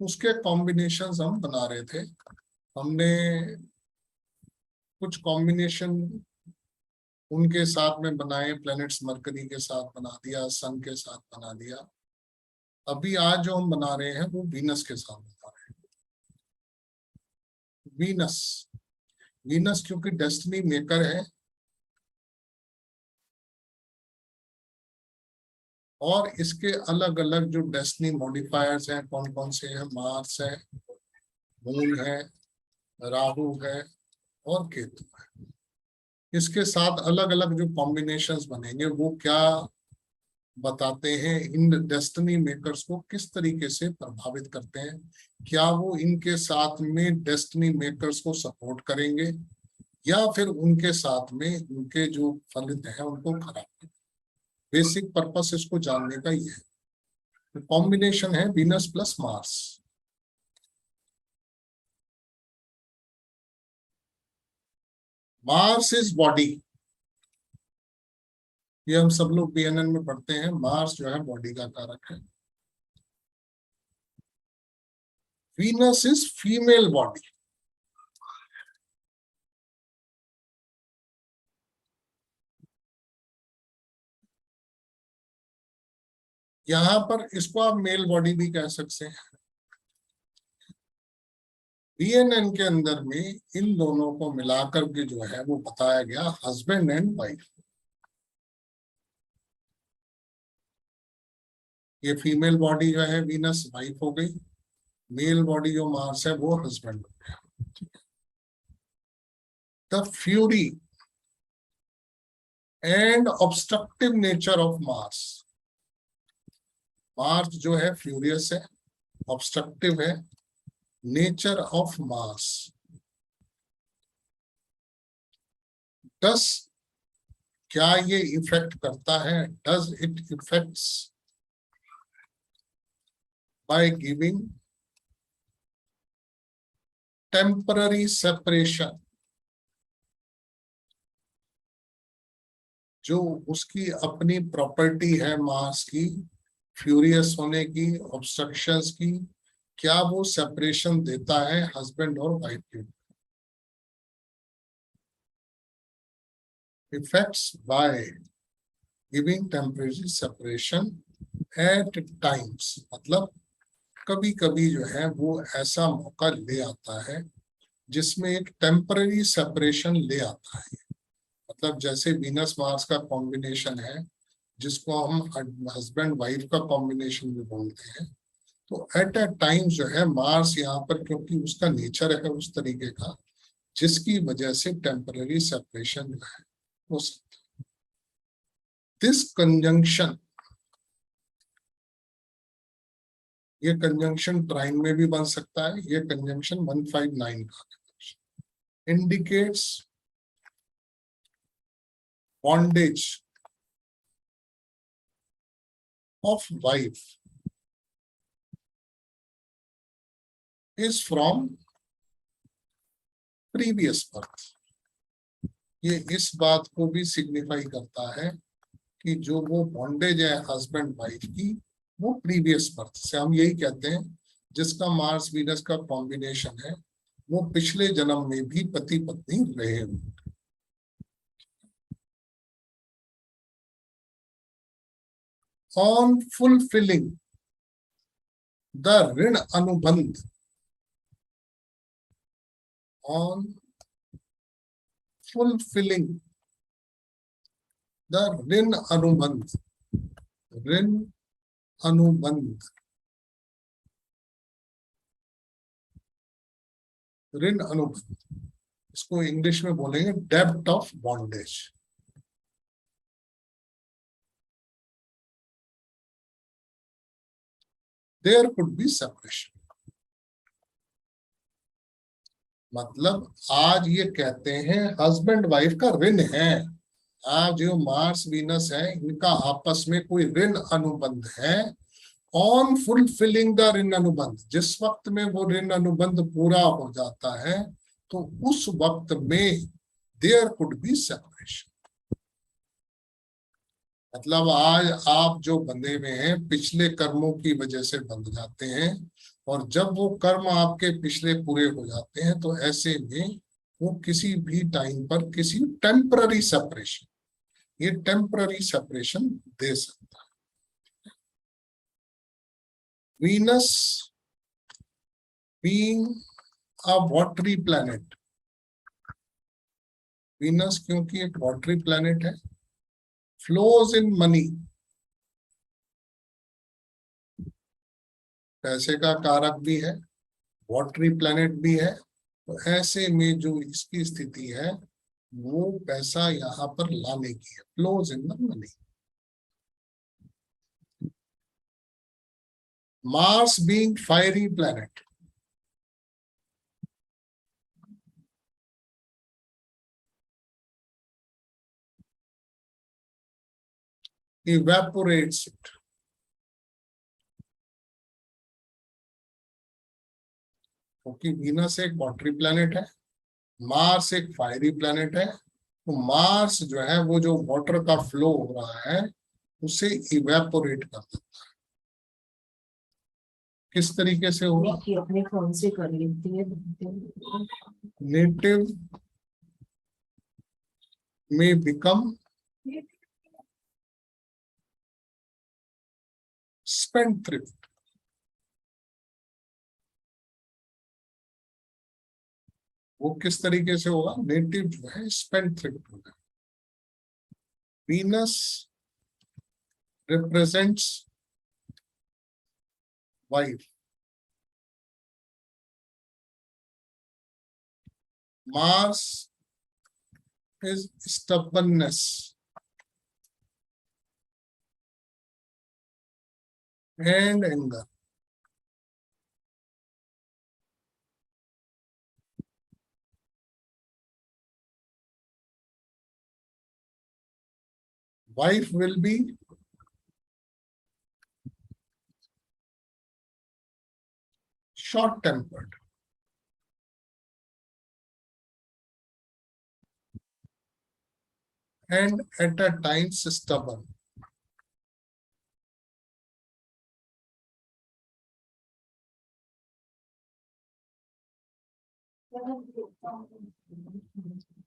उसके कॉम्बिनेशंस हम बना रहे थे। हमने कुछ कॉम्बिनेशन उनके साथ में बनाए, प्लैनेट्स मरकरी के साथ बना दिया, सन के साथ बना दिया। अभी आज जो हम बना रहे हैं वो वीनस के साथ बना रहे हैं। वीनस वीनस क्योंकि डेस्टिनी मेकर है और इसके अलग अलग जो डेस्टिनी मॉडिफायर्स हैं कौन कौन से हैं, मार्स है, मून है, राहु है और केतु है। इसके साथ अलग अलग जो कॉम्बिनेशंस बनेंगे वो क्या बताते हैं, इन डेस्टिनी मेकर्स को किस तरीके से प्रभावित करते हैं, क्या वो इनके साथ में डेस्टिनी मेकर्स को सपोर्ट करेंगे या फिर उनके साथ में उनके जो फलित हैं उनको खराब करेंगे। बेसिक पर्पस इसको जानने का ये है। कॉम्बिनेशन है Venus plus Mars. Mars is body, ये हम सब लोग बीएनएन में पढ़ते हैं। मार्स जो है बॉडी का कारक है। Venus is female body. यहां पर इसको आप मेल बॉडी भी कह सकते हैं। बीएनएन के अंदर में इन दोनों को मिलाकर के जो है वो बताया गया हस्बैंड एंड वाइफ। ये फीमेल बॉडी जो है वीनस वाइफ हो गई, मेल बॉडी जो मार्स है वो हस्बैंड हो गया। The fury and obstructive nature of Mars. Mars जो है फ्यूरियस है, ऑब्स्ट्रक्टिव है। नेचर ऑफ मार्स, डस क्या ये इफेक्ट करता है, does it effects by giving temporary separation. जो उसकी अपनी प्रॉपर्टी है मार्स की, फ्यूरियस होने की, ऑब्स्ट्रक्शंस की, क्या वो सेपरेशन देता है हस्बैंड और वाइफ के? Effects by giving temporary separation at times, मतलब कभी कभी जो है वो ऐसा मौका ले आता है जिसमें एक टेम्पररी सेपरेशन ले आता है। मतलब जैसे वीनस मार्स का कॉम्बिनेशन है जिसको हम हस्बैंड वाइफ का कॉम्बिनेशन भी बोलते हैं, तो एट अ टाइम जो है मार्स यहाँ पर, क्योंकि उसका नेचर है उस तरीके का जिसकी वजह से टेम्पररी सेपरेशन जो है हो सकता है। दिस कंजंक्शन, ये कंजंक्शन ट्राइन में भी बन सकता है। ये कंजंक्शन 159 का indicates bondage of wife is from previous birth. ये इस बात को भी सिग्निफाई करता है कि जो वो बॉन्डेज है हस्बैंड वाइफ की वो प्रीवियस बर्थ से, हम यही कहते हैं जिसका मार्स वीनस का कॉम्बिनेशन है वो पिछले जन्म में भी पति पत्नी रहे हुए। ऑन फुलफिलिंग द ऋण अनुबंध, ऑन फुलफिलिंग द ऋण अनुबंध, ऋण अनुबंध, ऋण अनुबंध, इसको इंग्लिश में बोलेंगे डेब्ट of bondage. There could be separation. मतलब आज ये कहते हैं हस्बैंड वाइफ का ऋण है, आज जो मार्स वीनस है इनका आपस में कोई ऋण अनुबंध है। ऑन फुलफिलिंग द ऋण अनुबंध, जिस वक्त में वो ऋण अनुबंध पूरा हो जाता है तो उस वक्त में देयर कुड बी सेपरेशन। मतलब आज आप जो बंधे हुए हैं पिछले कर्मों की वजह से बंध जाते हैं, और जब वो कर्म आपके पिछले पूरे हो जाते हैं तो ऐसे में वो किसी भी टाइम पर किसी टेम्पररी सेपरेशन, ये टेम्पररी सेपरेशन दे सकता है। Venus being a watery planet, Venus क्योंकि एक वाटरी प्लैनेट है, फ्लोज इन मनी, पैसे का कारक भी है, वाटरी प्लैनेट भी है, तो ऐसे में जो इसकी स्थिति है वो पैसा यहाँ पर लाने की है, flows in the money. Mars being fiery planet, evaporates it, क्योंकि वीनस एक वाटरी प्लैनेट है, मार्स एक फायरी प्लैनेट है, तो मार्स जो है वो जो वाटर का फ्लो हो रहा है उसे इवेपोरेट कर देता है। किस तरीके से होगा? अपने फोन से कर लेती है। नेटिव में बिकम spendthrift, वो किस तरीके से होगा? नेटिव जो है spendthrift होगा। Venus represents wife, Mars is stubbornness and anger. Wife will be short-tempered. And at a times stubborn.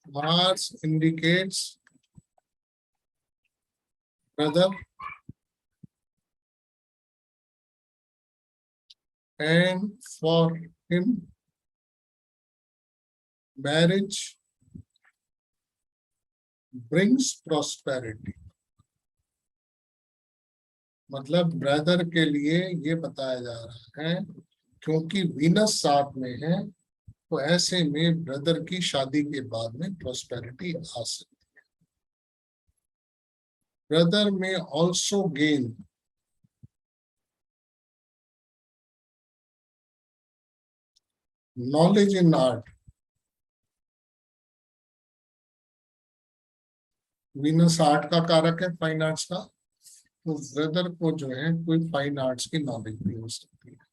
Mars indicates brother and for him marriage brings prosperity. मतलब ब्रदर के लिए ये बताया जा रहा है क्योंकि वीनस साथ में है तो ऐसे में ब्रदर की शादी के बाद में प्रॉस्पेरिटी आ सकती है। ब्रदर में also gain knowledge in art, Venus art का कारक है, फाइन आर्ट्स का, तो ब्रदर को जो है कोई फाइन आर्ट्स की नॉलेज भी हो सकती है।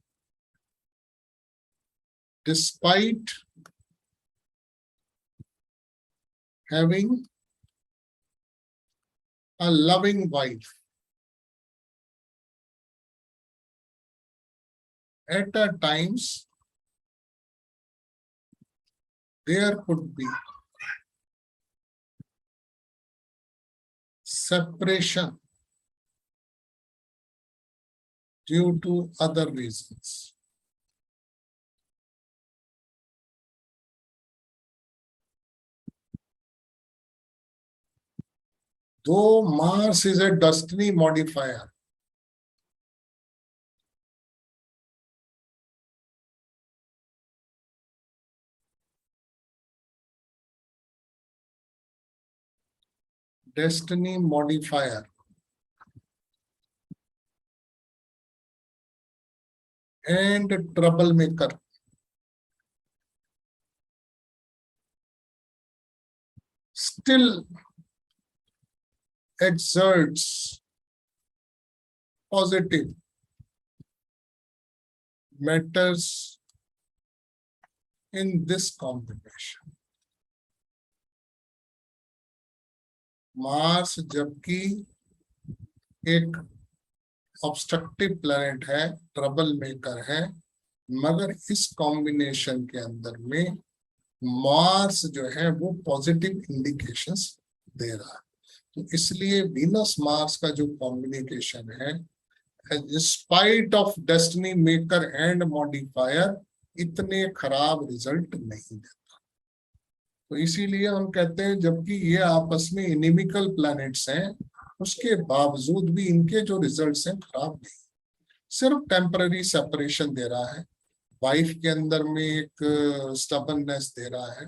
Despite having a loving wife, at a times there could be separation due to other reasons. Though Mars is a destiny modifier, destiny modifier and troublemaker, still exerts positive matters in this combination. Mars जबकि एक obstructive planet है, trouble maker है, मगर इस combination के अंदर में Mars जो है वो पॉजिटिव इंडिकेशंस दे रहा है। तो इसलिए वीनस मार्स का जो कॉम्बिनेशन है, spite of destiny maker and modifier, इतने खराब रिजल्ट नहीं देता। तो इसीलिए हम कहते हैं जबकि ये आपस में इनिमिकल प्लैनेट्स हैं, उसके बावजूद भी इनके जो रिजल्ट्स हैं खराब नहीं, सिर्फ टेम्पररी सेपरेशन दे रहा है। वाइफ के अंदर में एक स्टबननेस दे रहा है,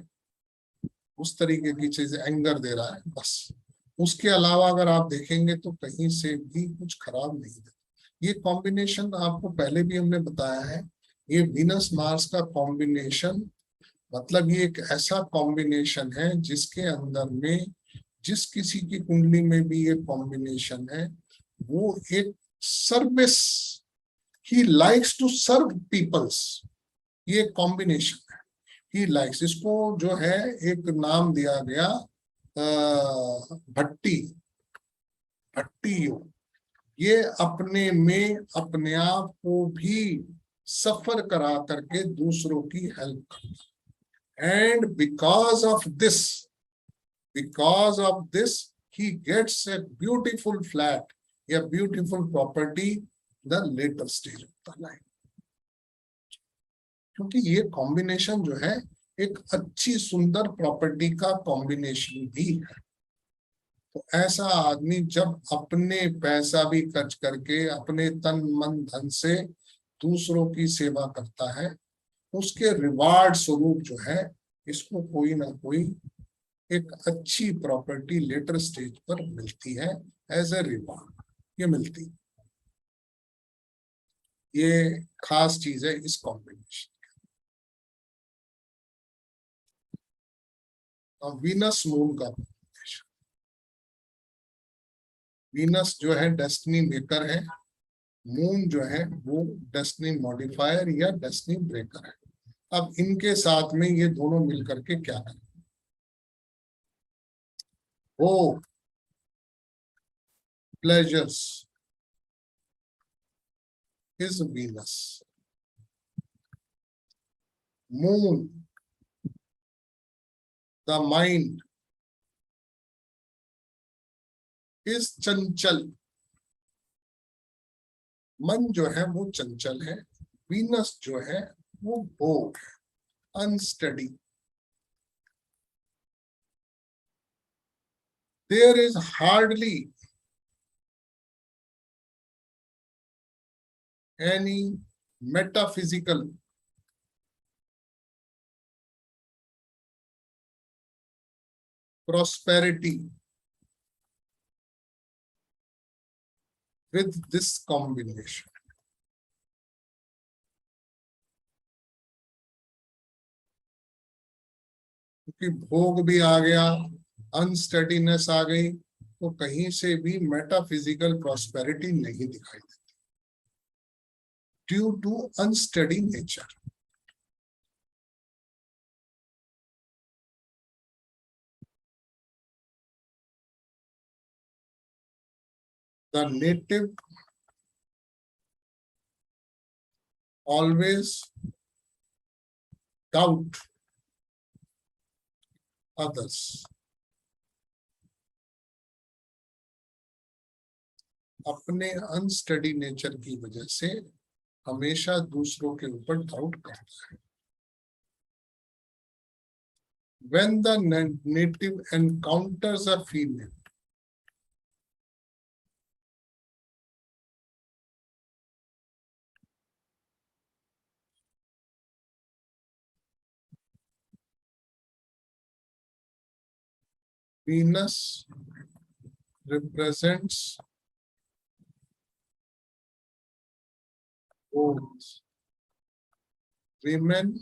उस तरीके की चीज, एंगर दे रहा है, बस। उसके अलावा अगर आप देखेंगे तो कहीं से भी कुछ खराब नहीं है। ये कॉम्बिनेशन आपको पहले भी हमने बताया है, ये वीनस मार्स का कॉम्बिनेशन मतलब ये एक ऐसा कॉम्बिनेशन है जिसके अंदर में जिस किसी की कुंडली में भी ये कॉम्बिनेशन है, वो एक service, he likes to serve peoples, ये कॉम्बिनेशन है। ही लाइक्स, इसको जो है एक नाम दिया गया भट्टी, भट्टी योग। ये अपने में अपने आप को भी सफर करा करके दूसरों की हेल्प करता, and because of this he gets a beautiful flat या beautiful property the later stage of the life. क्योंकि ये कॉम्बिनेशन जो है एक अच्छी सुंदर प्रॉपर्टी का कॉम्बिनेशन भी है। तो ऐसा आदमी जब अपने पैसा भी खर्च करके अपने तन मन धन से दूसरों की सेवा करता है, उसके रिवार्ड स्वरूप जो है इसको कोई ना कोई एक अच्छी प्रॉपर्टी लेटर स्टेज पर मिलती है, एज ए रिवार्ड ये मिलती। ये खास चीज है इस कॉम्बिनेशन। और वीनस मून का कॉम्बिनेशन, वीनस जो है डेस्टिनी मेकर है, मून जो है वो डेस्टिनी मॉडिफायर या डेस्टिनी ब्रेकर है। अब इनके साथ में ये दोनों मिलकर के क्या करें, वो pleasures is Venus, moon the mind is चंचल, मन जो है वो चंचल है। वीनस जो है वो भोग है, unsteady. There is hardly any metaphysical prosperity with this combination. क्योंकि भोग भी आ गया, अनस्टडीनेस आ गई, तो कहीं से भी मेटाफिजिकल प्रॉस्पेरिटी नहीं दिखाई देती, due to unsteady nature. The native always doubt others. अपने अनस्टडी नेचर की वजह से हमेशा दूसरों के ऊपर डाउट करता है। When the native encounters a female, Venus represents both women